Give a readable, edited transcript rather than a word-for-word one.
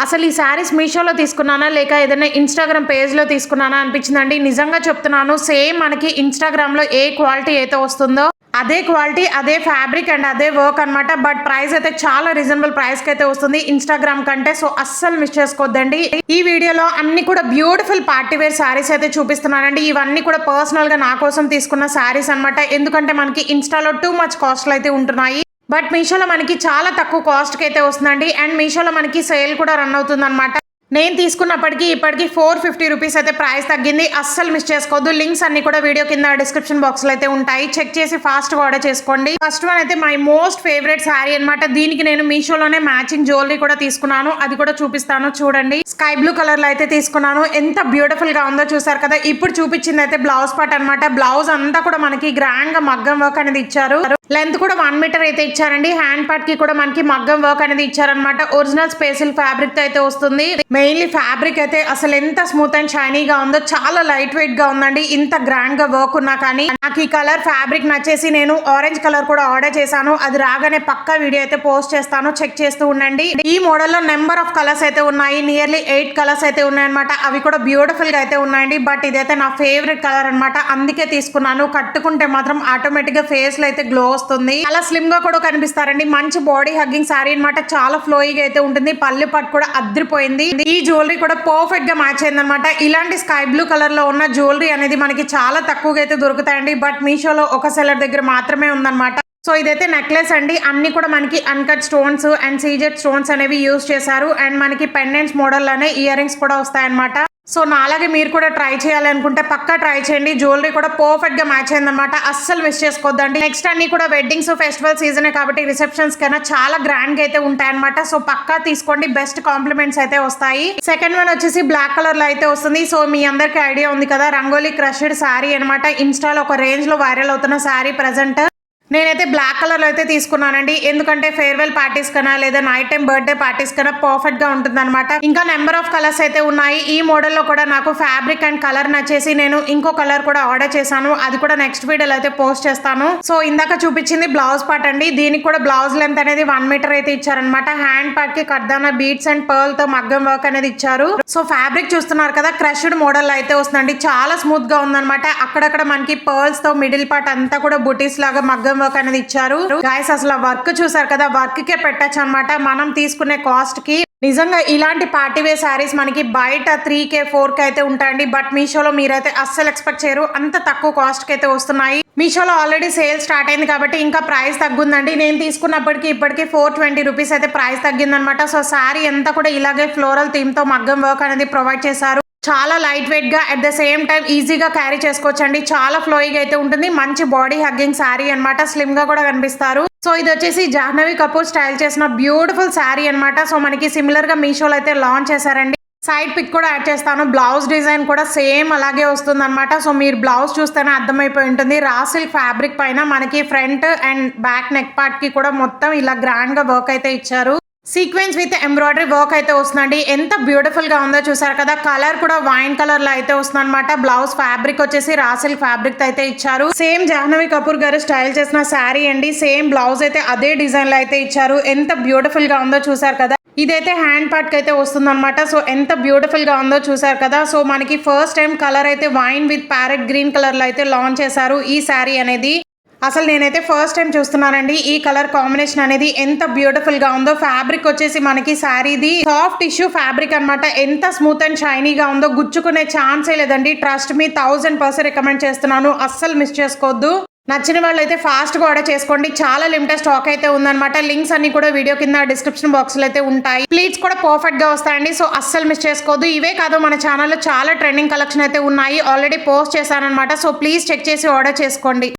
అసలు ఈ శారీస్ మీషోలో తీసుకున్నానా లేక ఏదైనా ఇన్స్టాగ్రామ్ పేజ్లో తీసుకున్నానా అనిపించిందండి. నిజంగా చెప్తున్నాను, సేమ్ మనకి ఇన్స్టాగ్రామ్లో ఏ క్వాలిటీ అయితే వస్తుందో అదే క్వాలిటీ, అదే ఫ్యాబ్రిక్ అండ్ అదే వర్క్ అనమాట. బట్ ప్రైస్ అయితే చాలా రీజనబుల్ ప్రైస్కి అయితే వస్తుంది ఇన్స్టాగ్రామ్ కంటే. సో అస్సలు మిస్ చేసుకోవద్దండి. ఈ వీడియోలో అన్ని కూడా బ్యూటిఫుల్ పార్టీ వేర్ శారీస్ అయితే చూపిస్తున్నానండి. ఇవన్నీ కూడా పర్సనల్ గా నా కోసం తీసుకున్న శారీస్ అనమాట. ఎందుకంటే మనకి ఇన్స్టాలో టూ మచ్ కాస్ట్లు అయితే ఉంటున్నాయి. బట్ మీషోలో మనకి చాలా తక్కువ కాస్ట్కి అయితే వస్తుందండి. అండ్ మీషోలో మనకి సేల్ కూడా రన్ అవుతుంది అనమాట. నేను తీసుకున్నప్పటికీ ఇప్పటికీ 450 రూపీస్ అయితే ప్రైస్ తగ్గింది. అస్సలు మిస్ చేసుకోవద్దు. లింక్స్ అన్ని కూడా వీడియో కింద డిస్క్రిప్షన్ బాక్స్ లో అయితే ఉంటాయి. చెక్ చేసి ఫాస్ట్ గా ఆర్డర్ చేసుకోండి. ఫస్ట్ వన్ అయితే మై మోస్ట్ ఫేవరెట్ శారీ అనమాట. దీనికి నేను మీషోలోనే మ్యాచింగ్ జ్యువెలరీ కూడా తీసుకున్నాను. అది కూడా చూపిస్తాను చూడండి. స్కై బ్లూ కలర్ లో అయితే తీసుకున్నాను. ఎంత బ్యూటిఫుల్ గా ఉందో చూసారు కదా. ఇప్పుడు చూపించింది అయితే బ్లౌజ్ పార్ట్ అనమాట. బ్లౌజ్ అంతా కూడా మనకి గ్రాండ్ గా మగ్గం వర్క్ అనేది ఇచ్చారు. లెంత్ కూడా 1 మీటర్ అయితే ఇచ్చారండి. హ్యాండ్ పార్ట్ కి కూడా మనకి మగ్గం వర్క్ అనేది ఇచ్చారనమాట. ఒరిజినల్ స్పేసిల్ ఫ్యాబ్రిక్ తో అయితే వస్తుంది. మెయిన్లీ ఫ్యాబ్రిక్ అయితే అసలు ఎంత స్మూత్ అండ్ షైనీగా ఉందో, చాలా లైట్ వెయిట్ గా ఉందండి. ఇంత గ్రాండ్ గా వర్క్ ఉన్నా కానీ నాకు ఈ కలర్ ఫ్యాబ్రిక్ నచ్చేసి నేను ఆరెంజ్ కలర్ కూడా ఆర్డర్ చేశాను. అది రాగానే పక్కా వీడియో అయితే పోస్ట్ చేస్తాను, చెక్ చేస్తూ ఉండండి. ఈ మోడల్ లో నెంబర్ ఆఫ్ కలర్స్ అయితే ఉన్నాయి. నియర్లీ 8 కలర్స్ అయితే ఉన్నాయన్నమాట. అవి కూడా బ్యూటిఫుల్ గా అయితే ఉన్నాయండి. బట్ ఇదైతే నా ఫేవరెట్ కలర్ అనమాట. అందుకే తీసుకున్నాను. కట్టుకుంటే మాత్రం ఆటోమేటిక్ గా ఫేస్ లో అయితే గ్లో వస్తుంది. చాలా స్లిమ్ గా కూడా కనిపిస్తారండి. మంచి బాడీ హగ్గింగ్ సారీ అనమాట. చాలా ఫ్లోయిగా అయితే ఉంటుంది. పళ్ళు పట్టు కూడా అద్రిపోయింది. ఈ జ్యువెలరీ కూడా పర్ఫెక్ట్ గా మ్యాచ్ అయింది అనమాట. ఇలాంటి స్కై బ్లూ కలర్ లో ఉన్న జ్యువెలరీ అనేది మనకి చాలా తక్కువగా అయితే దొరుకుతాయండి. బట్ మీషోలో ఒక సెల్లర్ దగ్గర మాత్రమే ఉందన్నమాట. సో ఇదైతే నెక్లెస్ అండి. అన్ని కూడా మనకి uncut stones and CZ stones అనేవి యూజ్ చేశారు. అండ్ మనకి పెండెంట్స్ మోడల్ లోనే ఇయర్ రింగ్స్ కూడా వస్తాయన్నమాట. సో నాలాగే మీరు కూడా ట్రై చేయాలనుకుంటే పక్కా ట్రై చేయండి. జ్యువెలరీ కూడా పర్ఫెక్ట్ గా మ్యాచ్ అయింది అనమాట. అస్సలు మిస్ చేసుకోవద్దండి. నెక్స్ట్ అన్ని కూడా వెడ్డింగ్స్ ఫెస్టివల్ సీజనే కాబట్టి రిసెప్షన్స్ కన్నా చాలా గ్రాండ్ గా అయితే ఉంటాయన్నమాట. సో పక్కా తీసుకోండి. బెస్ట్ కాంప్లిమెంట్స్ అయితే వస్తాయి. సెకండ్ వన్ వచ్చేసి బ్లాక్ కలర్ లో అయితే వస్తుంది. సో మీ అందరికి ఐడియా ఉంది కదా, రంగోలీ క్రష్డ్ శారీ అనమాట. ఇన్స్టాలో ఒక రేంజ్ లో వైరల్ అవుతున్న శారీ ప్రెసెంట్. నేనైతే బ్లాక్ కలర్ లో అయితే తీసుకున్నానండి. ఎందుకంటే ఫేర్వెల్ పార్టీస్ కన్నా లేదా నైట్ టైం బర్త్డే పార్టీస్ కన్నా పర్ఫెక్ట్ గా ఉంటుంది అనమాట. ఇంకా నెంబర్ ఆఫ్ కలర్స్ అయితే ఉన్నాయి. ఈ మోడల్ లో కూడా నాకు ఫ్యాబ్రిక్ అండ్ కలర్ నచ్చేసి నేను ఇంకో కలర్ కూడా ఆర్డర్ చేశాను. అది కూడా నెక్స్ట్ వీడియోలో అయితే పోస్ట్ చేస్తాను. సో ఇందాక చూపించింది బ్లౌజ్ పార్ట్ అండి. దీనికి కూడా బ్లౌజ్ లెంత్ అనేది 1 మీటర్ అయితే ఇచ్చారనమాట. హ్యాండ్ పార్ట్ కి కర్దానా బీడ్స్ అండ్ పర్ల్ తో మగ్గం వర్క్ అనేది ఇచ్చారు. సో ఫ్యాబ్రిక్ చూస్తున్నారు కదా, క్రష్డ్ మోడల్ అయితే వస్తుందండి. చాలా స్మూత్ గా ఉందన్నమాట. అక్కడక్కడ మనకి పర్ల్స్ తో మిడిల్ పార్ట్ అంతా కూడా బుటీస్ లాగా మగ్గం వర్క్ అనేది ఇచ్చారు. గైస్ అసలు వర్క్ చూసారు కదా, వర్క్ కే పెట్టచ్చు అనమాట మనం తీసుకునే కాస్ట్ కి. నిజంగా ఇలాంటి పార్టీ వేర్ శారీస్ మనకి బయట 3K 4K అయితే ఉంటాయండి. బట్ మీషోలో మీరైతే అస్సలు ఎక్స్పెక్ట్ చేయరు, అంత తక్కువ కాస్ట్ కి అయితే వస్తున్నాయి. మీషోలో ఆల్రెడీ సేల్ స్టార్ట్ అయింది కాబట్టి ఇంకా ప్రైస్ తగ్గుందండి. నేను తీసుకున్నప్పటికీ ఇప్పటికీ 420 రూపీస్ అయితే ప్రైస్ తగ్గిందనమాట. సో శారీ అంతా కూడా ఇలాగే ఫ్లోరల్ థీమ్ తో మగ్గం వర్క్ అనేది ప్రొవైడ్ చేశారు. చాలా లైట్ వెయిట్ గా అట్ ద సేమ్ టైం ఈజీగా క్యారీ చేసుకోవచ్చండి. చాలా ఫ్లోయిగా అయితే ఉంటుంది. మంచి బాడీ హగ్గింగ్ శారీ అనమాట. స్లిమ్ గా కూడా కనిపిస్తారు. సో ఇది వచ్చేసి జాహ్నవి కపూర్ స్టైల్ చేసిన బ్యూటిఫుల్ శారీ అనమాట. సో మనకి సిమిలర్ గా మీషోలో అయితే లాంచ్ చేశారండి. సైడ్ పిక్ కూడా యాడ్ చేస్తాను. బ్లౌజ్ డిజైన్ కూడా సేమ్ అలాగే వస్తుంది అనమాట. సో మీరు బ్లౌజ్ చూస్తేనే అర్థమైపోయి ఉంటుంది. రా సిల్క్ ఫ్యాబ్రిక్ పైన మనకి front and back neck part కి కూడా మొత్తం ఇలా గ్రాండ్ గా వర్క్ అయితే ఇచ్చారు. సీక్వెన్స్ విత్ ఎంబ్రాయిడరీ వర్క్ అయితే వస్తుందండి. ఎంత బ్యూటిఫుల్ గా ఉందో చూసారు కదా. కలర్ కూడా వైన్ కలర్ లో అయితే వస్తుంది అనమాట. బ్లౌజ్ ఫ్యాబ్రిక్ వచ్చేసి రా సిల్క్ ఫ్యాబ్రిక్ అయితే ఇచ్చారు. సేమ్ జాహ్నవి కపూర్ గారు స్టైల్ చేసిన శారీ అండి. సేమ్ బ్లౌజ్ అయితే అదే డిజైన్ లో అయితే ఇచ్చారు. ఎంత బ్యూటిఫుల్ గా ఉందో చూసారు కదా. ఇదైతే హ్యాండ్ పార్ట్ కి అయితే వస్తుంది అనమాట. సో ఎంత బ్యూటిఫుల్ గా ఉందో చూసారు కదా. సో మనకి ఫస్ట్ టైం కలర్ అయితే wine with parrot green colour లో అయితే లాంచ్ చేశారు ఈ శారీ అనేది. అసలు నేనైతే ఫస్ట్ టైం చూస్తున్నానండి ఈ కలర్ కాంబినేషన్ అనేది. ఎంత బ్యూటిఫుల్ గా ఉందో. ఫ్యాబ్రిక్ వచ్చేసి మనకి శారీది సాఫ్ట్ టిష్యూ ఫ్యాబ్రిక్ అనమాట. ఎంత స్మూత్ అండ్ షైనీగా ఉందో, గుచ్చుకునే ఛాన్సే లేదండి. ట్రస్ట్ మీ 1000% రికమెండ్ చేస్తున్నాను. అస్సలు మిస్ చేసుకోవద్దు. నచ్చిన వాళ్ళు అయితే ఫాస్ట్ గా ఆర్డర్ చేసుకోండి. చాలా లిమిటెడ్ స్టాక్ అయితే ఉందన్నమాట. లింక్స్ అన్ని కూడా వీడియో కింద డిస్క్రిప్షన్ బాక్స్ లో అయితే ఉంటాయి. ప్లీట్స్ కూడా పర్ఫెక్ట్ గా వస్తాయండి. సో అస్సలు మిస్ చేసుకోవద్దు. ఇవే కాదు మన ఛానల్లో చాలా ట్రెండింగ్ కలెక్షన్ అయితే ఉన్నాయి. ఆల్రెడీ పోస్ట్ చేశానన్నమాట. సో ప్లీజ్ చెక్ చేసి ఆర్డర్ చేసుకోండి.